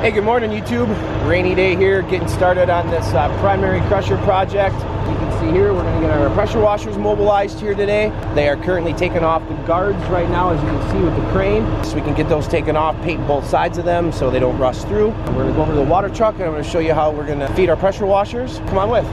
Hey, good morning YouTube. Rainy day here, getting started on this primary crusher project. You can see here, we're going to get our pressure washers mobilized here today. They are currently taking off the guards right now, as you can see with the crane. So we can get those taken off, paint both sides of them so they don't rust through. We're going to go over to the water truck and I'm going to show you how we're going to feed our pressure washers. Come on with.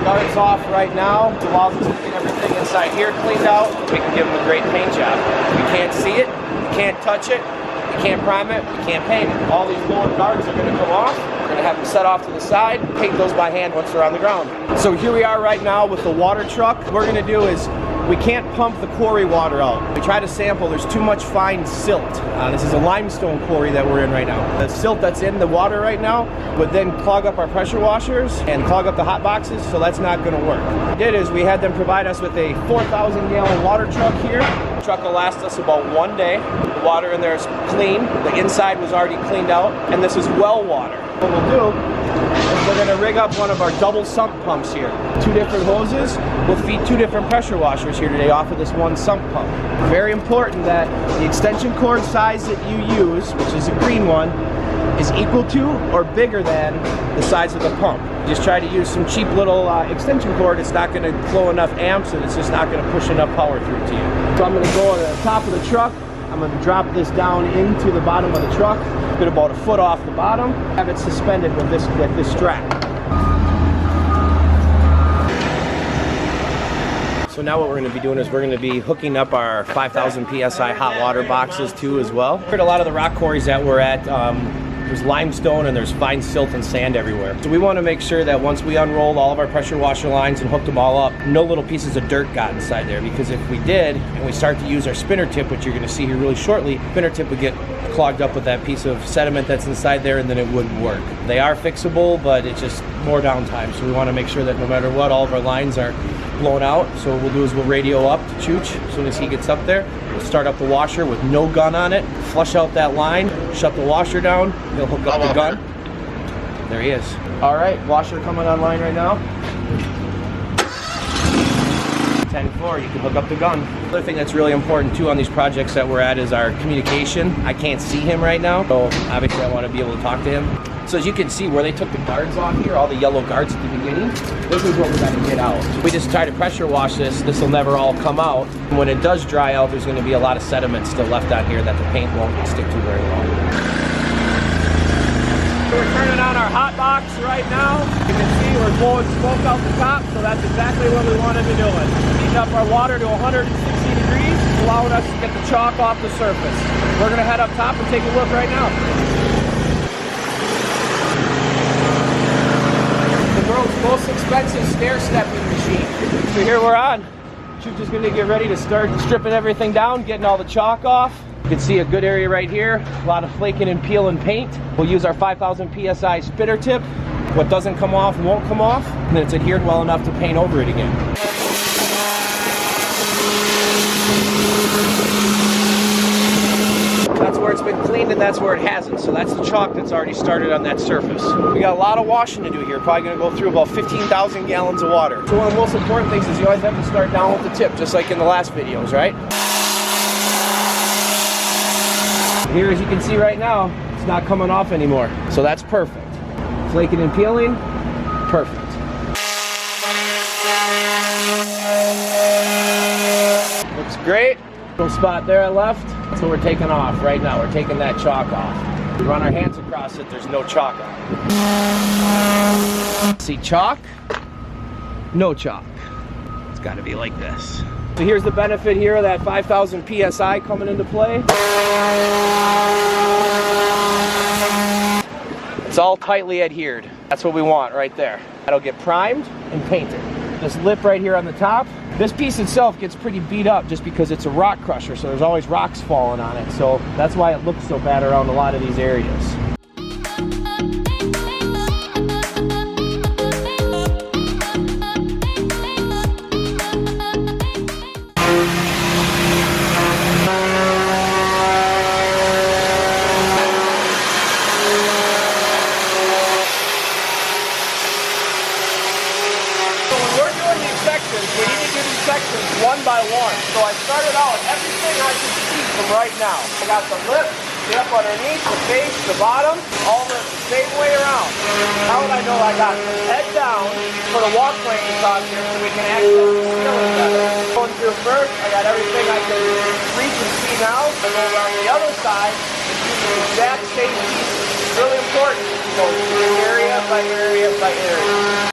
Guards off right now. It allows us to get everything inside here cleaned out. We can give them a great paint job. You can't see it, you can't touch it, you can't prime it, you can't paint it. All these lower guards are going to come off. We're going to have them set off to the side, paint those by hand once they're on the ground. So here we are right now with the water truck. What we're going to do is we can't pump the quarry water out. We try to sample, there's too much fine silt. This is a limestone quarry that we're in right now. The silt that's in the water right now would then clog up our pressure washers and clog up the hot boxes, so that's not going to work. What we did is we had them provide us with a 4,000 gallon water truck here. The truck will last us about 1 day. The water in there is clean. The inside was already cleaned out, and this is well water. What we'll do is we're going to rig up one of our double sump pumps here. 2 different hoses. We'll feed 2 different pressure washers here today off of this one sump pump. Very important that the extension cord size that you use, which is a green one, is equal to or bigger than the size of the pump. Just try to use some cheap little extension cord. It's not going to flow enough amps and it's just not going to push enough power through to you. So I'm going to go to the top of the truck. I'm going to drop this down into the bottom of the truck. Get about 1 foot off the bottom. Have it suspended with this strap. So now what we're going to be doing is we're going to be hooking up our 5,000 PSI hot water boxes too as well. At a lot of the rock quarries that we're at, there's limestone and there's fine silt and sand everywhere. So we want to make sure that once we unrolled all of our pressure washer lines and hooked them all up, no little pieces of dirt got inside there, because if we did and we start to use our spinner tip, which you're going to see here really shortly, spinner tip would get clogged up with that piece of sediment that's inside there and then it wouldn't work. They are fixable, but it's just more downtime. So we want to make sure that no matter what, all of our lines are blown out. So what we'll do is we'll radio up to Chooch as soon as he gets up there. We'll start up the washer with no gun on it, flush out that line, shut the washer down, he'll hook up the gun. There he is. All right, washer coming online right now. 10-4, you can hook up the gun. Another thing that's really important too on these projects that we're at is our communication. I can't see him right now, so obviously I want to be able to talk to him. So as you can see where they took the guards off here, all the yellow guards at the beginning, this is what we're going to get out. We just try to pressure wash this. This will never all come out. When it does dry out, there's going to be a lot of sediment still left on here that the paint won't stick to very well. So we're turning on our hot box right now. You can see we're blowing smoke out the top, so that's exactly what we want to be doing. Heating up our water to 160 degrees, allowing us to get the chalk off the surface. We're going to head up top and take a look right now. The world's most expensive stair-stepping machine. So here we're on. Chooch is going to get ready to start stripping everything down, getting all the chalk off. You can see a good area right here, a lot of flaking and peeling paint. We'll use our 5,000 PSI spinner tip. What doesn't come off won't come off, and it's adhered well enough to paint over it again. That's where it's been cleaned and that's where it hasn't. So that's the chalk that's already started on that surface. We got a lot of washing to do here. Probably going to go through about 15,000 gallons of water. So one of the most important things is you always have to start down with the tip, just like in the last videos, right? Here, as you can see right now, it's not coming off anymore. So that's perfect. Flaking and peeling, perfect. Looks great. Little spot there I left. That's what we're taking off right now. We're taking that chalk off. We run our hands across it, there's no chalk on it. See chalk? No chalk. It's got to be like this. So here's the benefit here of that 5,000 PSI coming into play. It's all tightly adhered. That's what we want right there. That'll get primed and painted. This lip right here on the top, this piece itself gets pretty beat up just because it's a rock crusher, so there's always rocks falling on it. So that's why it looks so bad around a lot of these areas. We need to do these sections one by one. So I started out everything I could see from right now. I got the lip, tip underneath, the face, the bottom, all the same way around. How would I know I got the head down for the walk plank across here so we can access the ceiling better? Going through first, I got everything I can reach and see now. And then on the other side, it's using the exact same piece. It's really important to go area by area by area.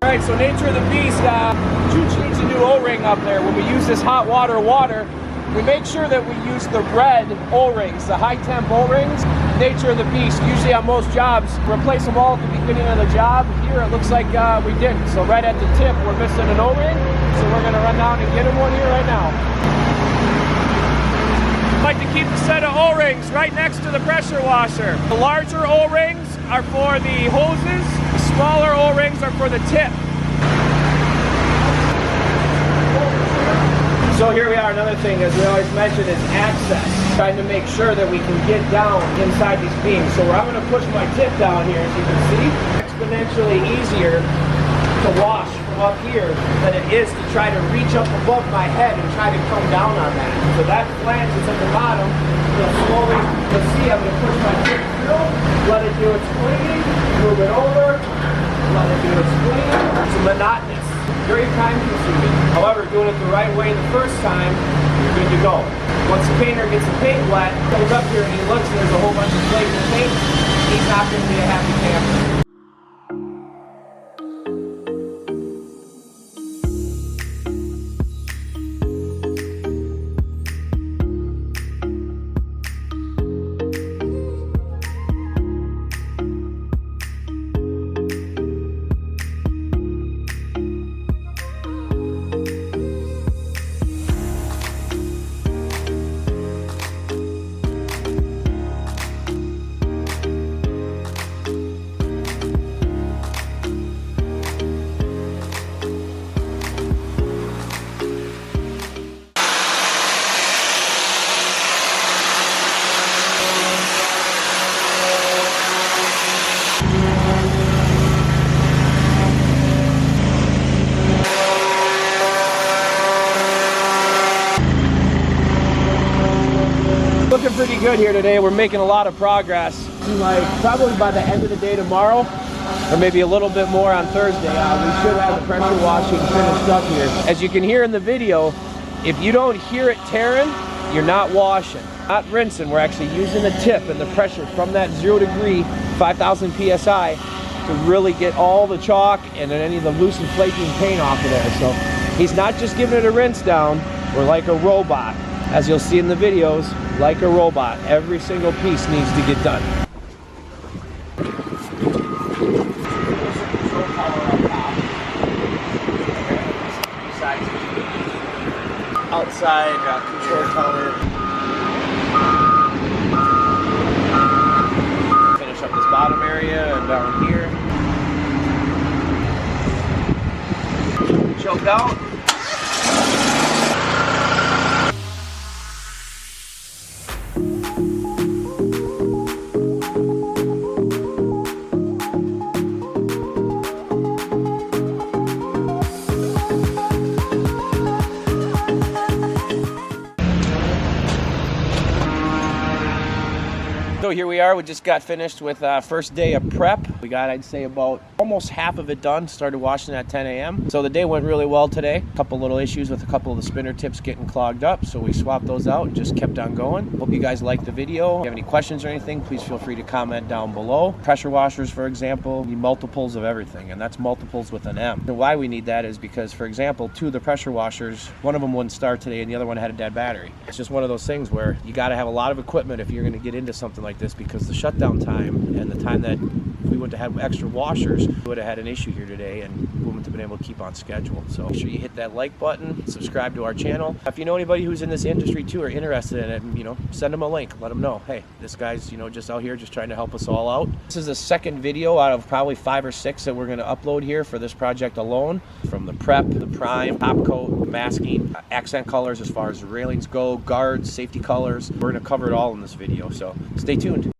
Alright, so nature of the beast, Chooch needs a new O-ring up there. When we use this hot water, we make sure that we use the red O-rings, the high temp O-rings. Nature of the beast, usually on most jobs, replace them all at the beginning of the job. Here it looks like we didn't. So right at the tip, we're missing an O-ring. So we're gonna run down and get him one here right now. I like to keep the set of O-rings right next to the pressure washer. The larger O-rings are for the hoses. Smaller O-rings are for the tip. So here we are, another thing, as we always mention, is access. Trying to make sure that we can get down inside these beams. So I'm going to push my tip down here, as you can see. Exponentially easier to wash from up here than it is to try to reach up above my head and try to come down on that. So that flange is at the bottom. Slowly, you'll see I'm going to push my tip through, let it do its cleaning, move it over, let it do its cleaning. It's monotonous, very time consuming. However, doing it the right way the first time, you're good to go. Once the painter gets the paint wet, comes up here and he looks and there's a whole bunch of flakes of paint, he's not going to be a happy camper. Looking pretty good here today. We're making a lot of progress. Like probably by the end of the day tomorrow, or maybe a little bit more on Thursday, we should have the pressure washing finished up here. As you can hear in the video, if you don't hear it tearing, you're not washing, not rinsing. We're actually using the tip and the pressure from that 0 degree, 5,000 PSI to really get all the chalk and any of the loose and flaking paint off of there. So he's not just giving it a rinse down. We're like a robot. As you'll see in the videos, like a robot, every single piece needs to get done. Outside control tower. Finish up this bottom area and down here. Choke out. So here we are, we just got finished with first day of prep. We got, I'd say, about almost half of it done. Started washing at 10 a.m. So the day went really well today. A couple little issues with a couple of the spinner tips getting clogged up, so we swapped those out and just kept on going. Hope you guys liked the video. If you have any questions or anything, please feel free to comment down below. Pressure washers, for example, need multiples of everything, and that's multiples with an M. And why we need that is because, for example, 2 of the pressure washers, one of them wouldn't start today and the other one had a dead battery. It's just one of those things where you got to have a lot of equipment if you're going to get into something like this, because the shutdown time and the time that we wouldn't have extra washers, we would have had an issue here today, and we wouldn't been able to keep on schedule. So make sure you hit that like button, subscribe to our channel. If you know anybody who's in this industry too or interested in it, send them a link. Let them know, hey, this guy's just out here just trying to help us all out. This is the second video out of probably 5 or 6 that we're going to upload here for this project alone. From the prep, the prime, top coat, masking, accent colors as far as the railings go, guards, safety colors. We're going to cover it all in this video, so stay tuned.